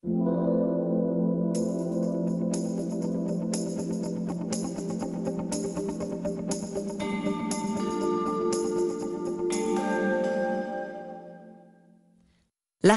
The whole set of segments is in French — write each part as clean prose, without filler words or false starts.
L'arrêt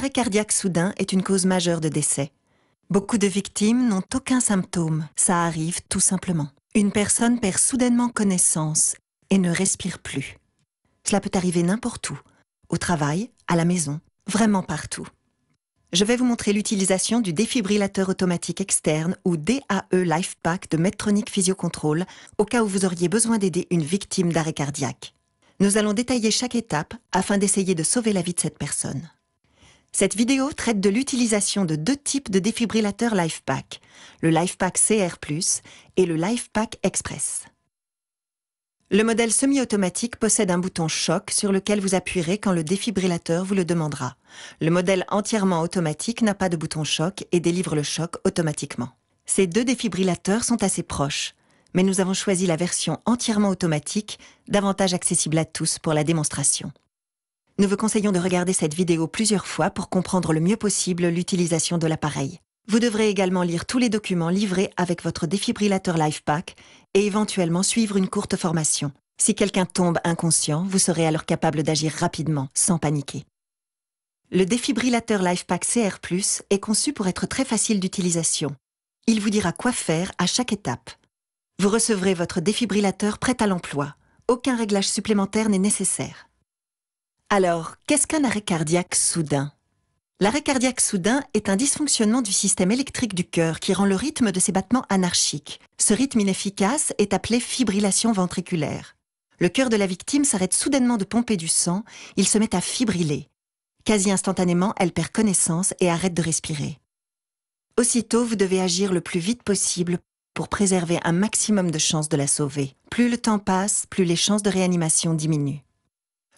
cardiaque soudain est une cause majeure de décès. Beaucoup de victimes n'ont aucun symptôme, ça arrive tout simplement. Une personne perd soudainement connaissance et ne respire plus. Cela peut arriver n'importe où, au travail, à la maison, vraiment partout. Je vais vous montrer l'utilisation du défibrillateur automatique externe ou DAE LifePak de Medtronic Physiocontrol au cas où vous auriez besoin d'aider une victime d'arrêt cardiaque. Nous allons détailler chaque étape afin d'essayer de sauver la vie de cette personne. Cette vidéo traite de l'utilisation de deux types de défibrillateurs LifePak, le LifePak CR+, et le LifePak Express. Le modèle semi-automatique possède un bouton choc sur lequel vous appuierez quand le défibrillateur vous le demandera. Le modèle entièrement automatique n'a pas de bouton choc et délivre le choc automatiquement. Ces deux défibrillateurs sont assez proches, mais nous avons choisi la version entièrement automatique, davantage accessible à tous pour la démonstration. Nous vous conseillons de regarder cette vidéo plusieurs fois pour comprendre le mieux possible l'utilisation de l'appareil. Vous devrez également lire tous les documents livrés avec votre défibrillateur LifePak et éventuellement suivre une courte formation. Si quelqu'un tombe inconscient, vous serez alors capable d'agir rapidement, sans paniquer. Le défibrillateur LifePak CR+, est conçu pour être très facile d'utilisation. Il vous dira quoi faire à chaque étape. Vous recevrez votre défibrillateur prêt à l'emploi. Aucun réglage supplémentaire n'est nécessaire. Alors, qu'est-ce qu'un arrêt cardiaque soudain ? L'arrêt cardiaque soudain est un dysfonctionnement du système électrique du cœur qui rend le rythme de ses battements anarchique. Ce rythme inefficace est appelé fibrillation ventriculaire. Le cœur de la victime s'arrête soudainement de pomper du sang, il se met à fibriller. Quasi instantanément, elle perd connaissance et arrête de respirer. Aussitôt, vous devez agir le plus vite possible pour préserver un maximum de chances de la sauver. Plus le temps passe, plus les chances de réanimation diminuent.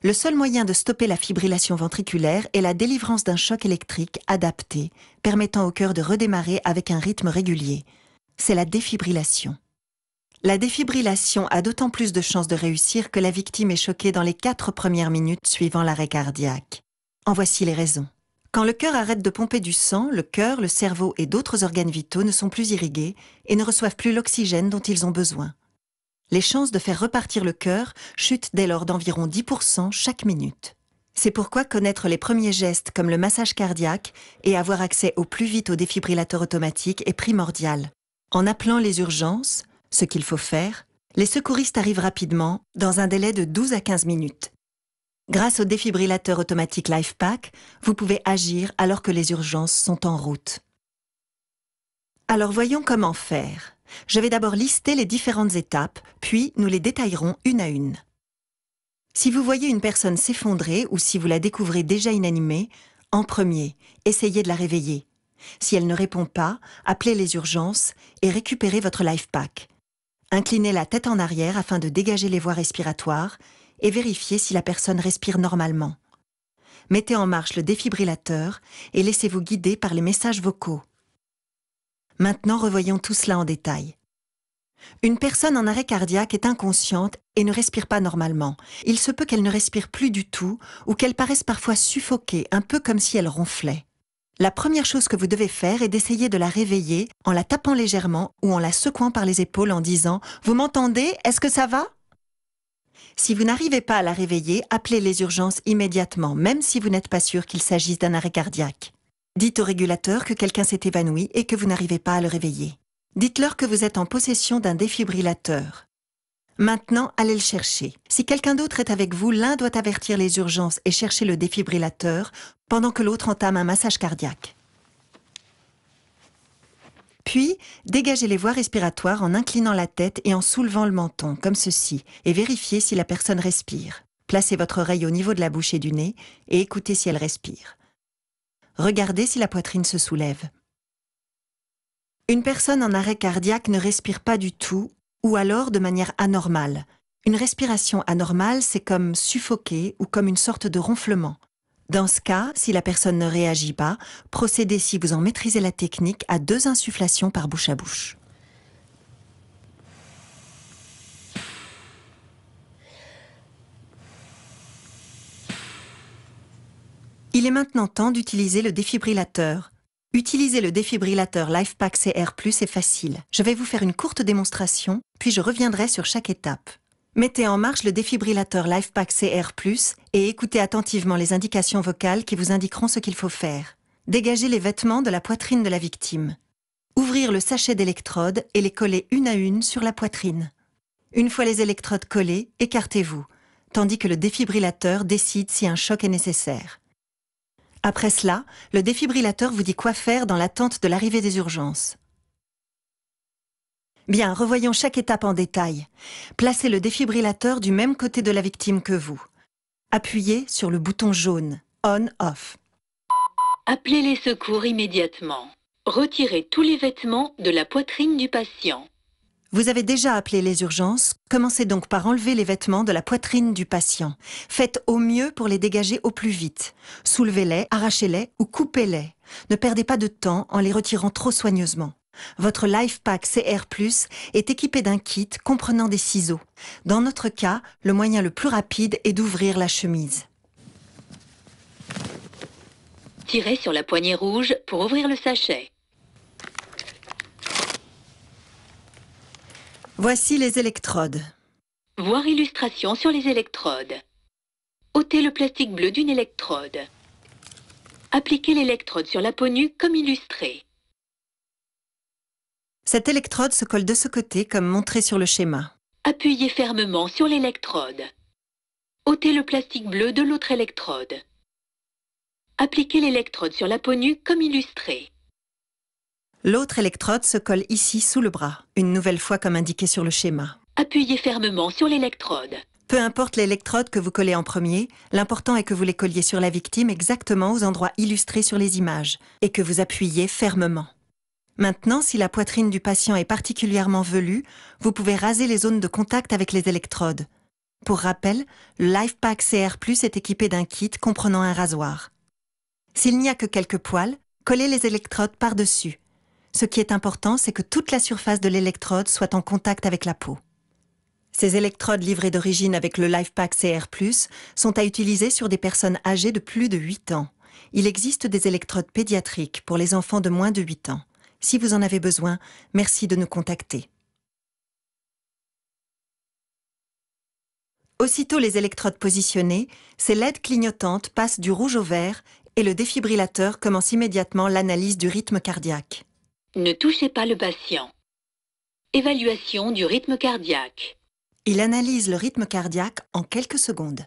Le seul moyen de stopper la fibrillation ventriculaire est la délivrance d'un choc électrique adapté, permettant au cœur de redémarrer avec un rythme régulier. C'est la défibrillation. La défibrillation a d'autant plus de chances de réussir que la victime est choquée dans les 4 premières minutes suivant l'arrêt cardiaque. En voici les raisons. Quand le cœur arrête de pomper du sang, le cœur, le cerveau et d'autres organes vitaux ne sont plus irrigués et ne reçoivent plus l'oxygène dont ils ont besoin. Les chances de faire repartir le cœur chutent dès lors d'environ 10% chaque minute. C'est pourquoi connaître les premiers gestes comme le massage cardiaque et avoir accès au plus vite au défibrillateur automatique est primordial. En appelant les urgences, ce qu'il faut faire, les secouristes arrivent rapidement, dans un délai de 12 à 15 minutes. Grâce au défibrillateur automatique LifePak, vous pouvez agir alors que les urgences sont en route. Alors voyons comment faire. Je vais d'abord lister les différentes étapes, puis nous les détaillerons une à une. Si vous voyez une personne s'effondrer ou si vous la découvrez déjà inanimée, en premier, essayez de la réveiller. Si elle ne répond pas, appelez les urgences et récupérez votre LifePak. Inclinez la tête en arrière afin de dégager les voies respiratoires et vérifiez si la personne respire normalement. Mettez en marche le défibrillateur et laissez-vous guider par les messages vocaux. Maintenant, revoyons tout cela en détail. Une personne en arrêt cardiaque est inconsciente et ne respire pas normalement. Il se peut qu'elle ne respire plus du tout ou qu'elle paraisse parfois suffoquée, un peu comme si elle ronflait. La première chose que vous devez faire est d'essayer de la réveiller en la tapant légèrement ou en la secouant par les épaules en disant « Vous m'entendez? Est-ce que ça va ?» Si vous n'arrivez pas à la réveiller, appelez les urgences immédiatement, même si vous n'êtes pas sûr qu'il s'agisse d'un arrêt cardiaque. Dites au régulateur que quelqu'un s'est évanoui et que vous n'arrivez pas à le réveiller. Dites-leur que vous êtes en possession d'un défibrillateur. Maintenant, allez le chercher. Si quelqu'un d'autre est avec vous, l'un doit avertir les urgences et chercher le défibrillateur pendant que l'autre entame un massage cardiaque. Puis, dégagez les voies respiratoires en inclinant la tête et en soulevant le menton, comme ceci, et vérifiez si la personne respire. Placez votre oreille au niveau de la bouche et du nez et écoutez si elle respire. Regardez si la poitrine se soulève. Une personne en arrêt cardiaque ne respire pas du tout ou alors de manière anormale. Une respiration anormale, c'est comme suffoquer ou comme une sorte de ronflement. Dans ce cas, si la personne ne réagit pas, procédez, si vous en maîtrisez la technique, à 2 insufflations par bouche à bouche. Il est maintenant temps d'utiliser le défibrillateur. Utiliser le défibrillateur LifePak CR+ est facile. Je vais vous faire une courte démonstration, puis je reviendrai sur chaque étape. Mettez en marche le défibrillateur LifePak CR+, et écoutez attentivement les indications vocales qui vous indiqueront ce qu'il faut faire. Dégagez les vêtements de la poitrine de la victime. Ouvrir le sachet d'électrodes et les coller une à une sur la poitrine. Une fois les électrodes collées, écartez-vous, tandis que le défibrillateur décide si un choc est nécessaire. Après cela, le défibrillateur vous dit quoi faire dans l'attente de l'arrivée des urgences. Bien, revoyons chaque étape en détail. Placez le défibrillateur du même côté de la victime que vous. Appuyez sur le bouton jaune, On/Off. Appelez les secours immédiatement. Retirez tous les vêtements de la poitrine du patient. Vous avez déjà appelé les urgences, commencez donc par enlever les vêtements de la poitrine du patient. Faites au mieux pour les dégager au plus vite. Soulevez-les, arrachez-les ou coupez-les. Ne perdez pas de temps en les retirant trop soigneusement. Votre LifePak CR+ est équipé d'un kit comprenant des ciseaux. Dans notre cas, le moyen le plus rapide est d'ouvrir la chemise. Tirez sur la poignée rouge pour ouvrir le sachet. Voici les électrodes. Voir illustration sur les électrodes. Ôtez le plastique bleu d'une électrode. Appliquez l'électrode sur la peau nue comme illustré. Cette électrode se colle de ce côté comme montré sur le schéma. Appuyez fermement sur l'électrode. Ôtez le plastique bleu de l'autre électrode. Appliquez l'électrode sur la peau nue comme illustré. L'autre électrode se colle ici sous le bras, une nouvelle fois comme indiqué sur le schéma. Appuyez fermement sur l'électrode. Peu importe l'électrode que vous collez en premier, l'important est que vous les colliez sur la victime exactement aux endroits illustrés sur les images et que vous appuyiez fermement. Maintenant, si la poitrine du patient est particulièrement velue, vous pouvez raser les zones de contact avec les électrodes. Pour rappel, le LifePak CR+ est équipé d'un kit comprenant un rasoir. S'il n'y a que quelques poils, collez les électrodes par-dessus. Ce qui est important, c'est que toute la surface de l'électrode soit en contact avec la peau. Ces électrodes livrées d'origine avec le LifePak CR+, sont à utiliser sur des personnes âgées de plus de 8 ans. Il existe des électrodes pédiatriques pour les enfants de moins de 8 ans. Si vous en avez besoin, merci de nous contacter. Aussitôt les électrodes positionnées, ces LED clignotantes passent du rouge au vert et le défibrillateur commence immédiatement l'analyse du rythme cardiaque. Ne touchez pas le patient. Évaluation du rythme cardiaque. Il analyse le rythme cardiaque en quelques secondes.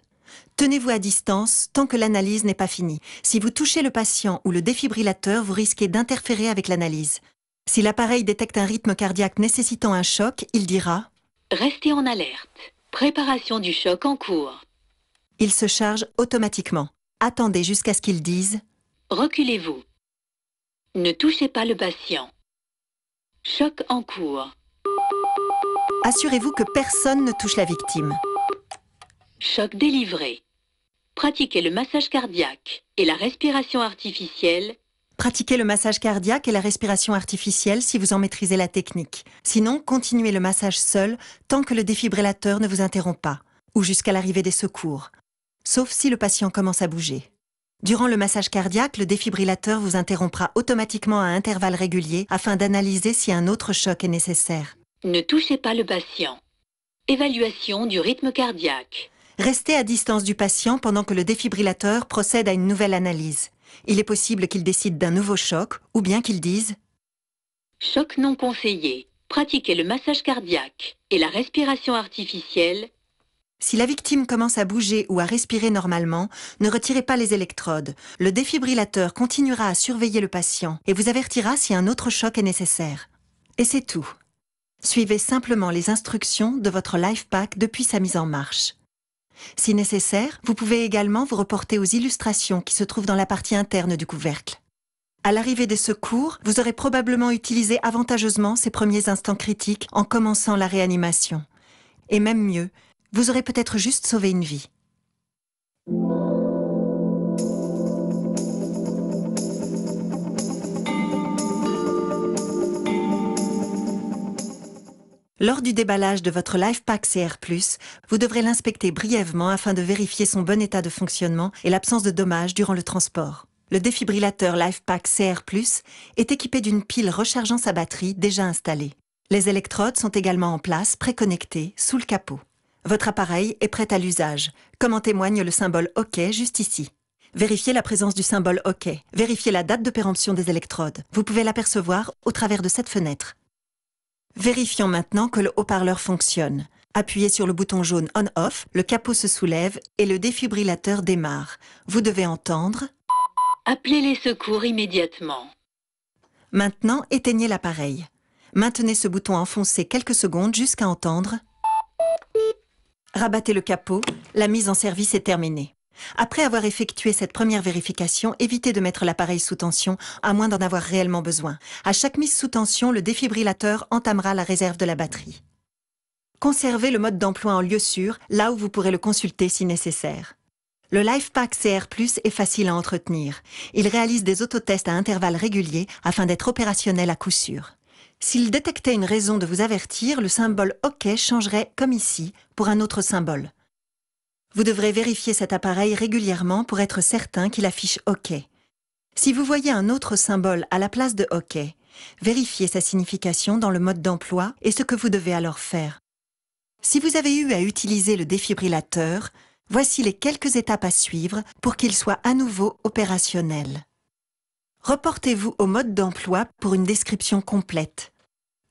Tenez-vous à distance tant que l'analyse n'est pas finie. Si vous touchez le patient ou le défibrillateur, vous risquez d'interférer avec l'analyse. Si l'appareil détecte un rythme cardiaque nécessitant un choc, il dira « Restez en alerte. Préparation du choc en cours. » Il se charge automatiquement. Attendez jusqu'à ce qu'il dise « Reculez-vous. Ne touchez pas le patient. Choc en cours. » Assurez-vous que personne ne touche la victime. Choc délivré. Pratiquez le massage cardiaque et la respiration artificielle. Pratiquez le massage cardiaque et la respiration artificielle si vous en maîtrisez la technique. Sinon, continuez le massage seul tant que le défibrillateur ne vous interrompt pas, ou jusqu'à l'arrivée des secours, sauf si le patient commence à bouger. Durant le massage cardiaque, le défibrillateur vous interrompra automatiquement à intervalles réguliers afin d'analyser si un autre choc est nécessaire. Ne touchez pas le patient. Évaluation du rythme cardiaque. Restez à distance du patient pendant que le défibrillateur procède à une nouvelle analyse. Il est possible qu'il décide d'un nouveau choc ou bien qu'il dise « Choc non conseillé. Pratiquez le massage cardiaque et la respiration artificielle. » Si la victime commence à bouger ou à respirer normalement, ne retirez pas les électrodes. Le défibrillateur continuera à surveiller le patient et vous avertira si un autre choc est nécessaire. Et c'est tout. Suivez simplement les instructions de votre LifePak depuis sa mise en marche. Si nécessaire, vous pouvez également vous reporter aux illustrations qui se trouvent dans la partie interne du couvercle. À l'arrivée des secours, vous aurez probablement utilisé avantageusement ces premiers instants critiques en commençant la réanimation. Et même mieux, vous aurez peut-être juste sauvé une vie. Lors du déballage de votre LifePak CR+, vous devrez l'inspecter brièvement afin de vérifier son bon état de fonctionnement et l'absence de dommages durant le transport. Le défibrillateur LifePak CR+, est équipé d'une pile rechargeant sa batterie déjà installée. Les électrodes sont également en place, préconnectées, sous le capot. Votre appareil est prêt à l'usage, comme en témoigne le symbole OK juste ici. Vérifiez la présence du symbole OK. Vérifiez la date de péremption des électrodes. Vous pouvez l'apercevoir au travers de cette fenêtre. Vérifions maintenant que le haut-parleur fonctionne. Appuyez sur le bouton jaune On-Off, le capot se soulève et le défibrillateur démarre. Vous devez entendre... Appelez les secours immédiatement. Maintenant, éteignez l'appareil. Maintenez ce bouton enfoncé quelques secondes jusqu'à entendre... Rabattez le capot, la mise en service est terminée. Après avoir effectué cette première vérification, évitez de mettre l'appareil sous tension, à moins d'en avoir réellement besoin. À chaque mise sous tension, le défibrillateur entamera la réserve de la batterie. Conservez le mode d'emploi en lieu sûr, là où vous pourrez le consulter si nécessaire. Le LifePak CR+, est facile à entretenir. Il réalise des autotests à intervalles réguliers afin d'être opérationnel à coup sûr. S'il détectait une raison de vous avertir, le symbole OK changerait, comme ici, pour un autre symbole. Vous devrez vérifier cet appareil régulièrement pour être certain qu'il affiche OK. Si vous voyez un autre symbole à la place de OK, vérifiez sa signification dans le mode d'emploi et ce que vous devez alors faire. Si vous avez eu à utiliser le défibrillateur, voici les quelques étapes à suivre pour qu'il soit à nouveau opérationnel. Reportez-vous au mode d'emploi pour une description complète.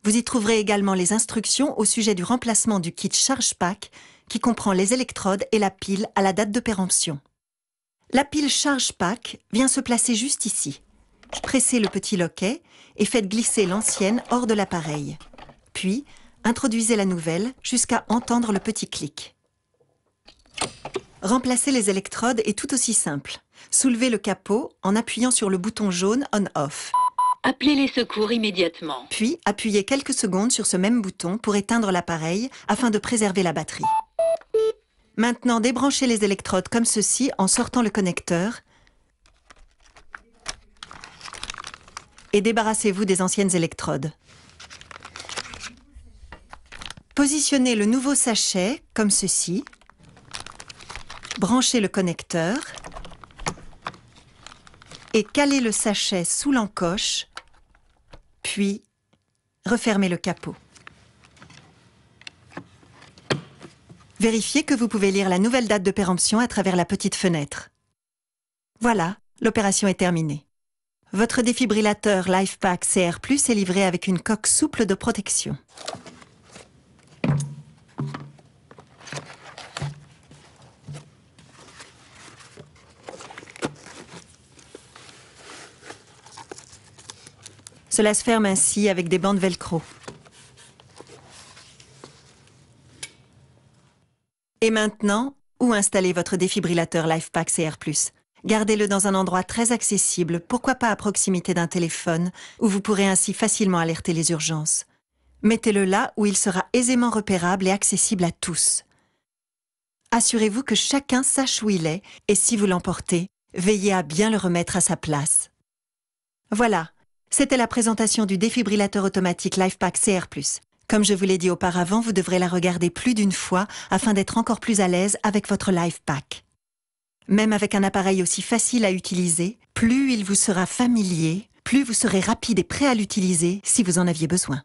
Vous y trouverez également les instructions au sujet du remplacement du kit ChargePak qui comprend les électrodes et la pile à la date de péremption. La pile ChargePak vient se placer juste ici. Pressez le petit loquet et faites glisser l'ancienne hors de l'appareil. Puis, introduisez la nouvelle jusqu'à entendre le petit clic. Remplacer les électrodes est tout aussi simple. Soulevez le capot en appuyant sur le bouton jaune On-Off. Appelez les secours immédiatement. Puis, appuyez quelques secondes sur ce même bouton pour éteindre l'appareil afin de préserver la batterie. Maintenant, débranchez les électrodes comme ceci en sortant le connecteur et débarrassez-vous des anciennes électrodes. Positionnez le nouveau sachet comme ceci. Branchez le connecteur et calez le sachet sous l'encoche, puis refermez le capot. Vérifiez que vous pouvez lire la nouvelle date de péremption à travers la petite fenêtre. Voilà, l'opération est terminée. Votre défibrillateur LifePak CR+ est livré avec une coque souple de protection. Cela se ferme ainsi avec des bandes velcro. Et maintenant, où installer votre défibrillateur LifePak CR+. Gardez-le dans un endroit très accessible, pourquoi pas à proximité d'un téléphone, où vous pourrez ainsi facilement alerter les urgences. Mettez-le là où il sera aisément repérable et accessible à tous. Assurez-vous que chacun sache où il est et si vous l'emportez, veillez à bien le remettre à sa place. Voilà, c'était la présentation du défibrillateur automatique LifePak CR+. Comme je vous l'ai dit auparavant, vous devrez la regarder plus d'une fois afin d'être encore plus à l'aise avec votre LifePak. Même avec un appareil aussi facile à utiliser, plus il vous sera familier, plus vous serez rapide et prêt à l'utiliser si vous en aviez besoin.